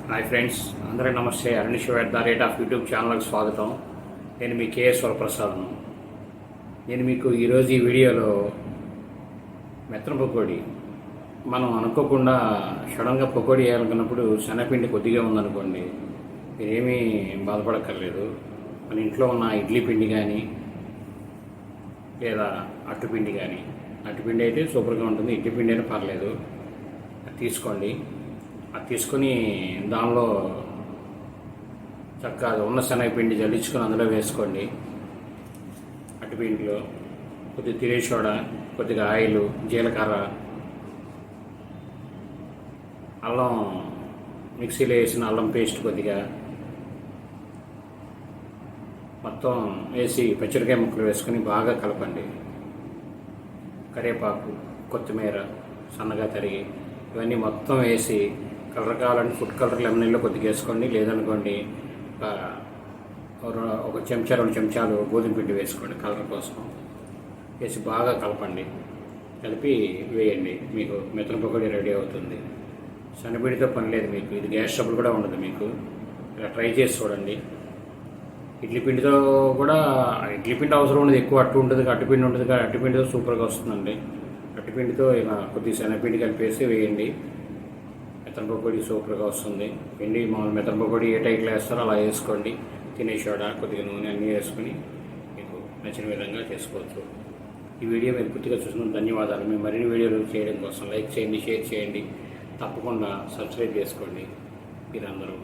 Hi friends, అందరికీ నమస్తే. Arunesh YouTube ఛానల్కి స్వాగతం. నేను మీ కేఎస్ వరప్రసాద్ను. నేను మీకు ఈరోజు ఈ వీడియోలో మెత్తన పకోడీ మనం అనుకోకుండా సడన్గా పకోడీ వేయాలనుకున్నప్పుడు శనగపిండి కొద్దిగా ఉందనుకోండి, మీరేమీ బాధపడక్కర్లేదు. మన ఇంట్లో ఉన్న ఇడ్లీ పిండి కానీ లేదా అట్టుపిండి కానీ, అట్టుపిండి అయితే సూపర్గా ఉంటుంది, ఇడ్లీ పిండి అయినా పర్లేదు, అది తీసుకోండి. అది తీసుకొని దానిలో చక్కగా ఉన్న శనగపిండి జల్లించుకొని అందులో వేసుకోండి. అట్టుపిండిలో కొద్దిగా తినే సోడా, కొద్దిగా ఆయిల్, జీలకర్ర, అల్లం మిక్సీలో వేసిన అల్లం పేస్ట్ కొద్దిగా మొత్తం వేసి పచ్చిమిరకాయ ముక్కలు వేసుకొని బాగా కలపండి. కరివేపాకు, కొత్తిమీర సన్నగా తరిగి ఇవన్నీ మొత్తం వేసి కలర్ కావాలంటే ఫుడ్ కలర్ లెమన్లో కొద్దిగా వేసుకోండి. లేదనుకోండి ఒక చెంచా 2 చెంచాలు గోధుమ పిండి వేసుకోండి కలర్ కోసం. వేసి బాగా కలపండి. కలిపి వేయండి, మీకు మెత్తన పకోడీ రెడీ అవుతుంది. శనగపిండితో పని లేదు మీకు, ఇది గ్యాస్ ట్రబుల్ కూడా ఉండదు మీకు. ఇలా ట్రై చేసి చూడండి. ఇడ్లీ పిండితో కూడా, ఇడ్లీ పిండి అవసరం ఉండదు, ఎక్కువ అట్టు ఉంటుంది, అట్టుపిండి ఉంటుంది, కానీ అట్టుపిండితో సూపర్గా వస్తుందండి. అట్టుపిండితో ఇలా కొద్దిగా శనగపిండి కలిపేసి వేయండి. మెత్తన పకోడీ సూపర్గా వస్తుంది. పిండి మామూలు మెత్తన పకోడీ ఏ టైట్లో వేస్తారో అలా వేసుకోండి. తినే సోడా, కొద్దిగా నూనె అన్నీ వేసుకొని మీకు నచ్చిన విధంగా చేసుకోవచ్చు. ఈ వీడియో మీరు పూర్తిగా చూసినందుకు ధన్యవాదాలు. మేము మరిన్ని వీడియోలు చేయడం కోసం లైక్ చేయండి, షేర్ చేయండి, తప్పకుండా సబ్స్క్రైబ్ చేసుకోండి మీరందరూ.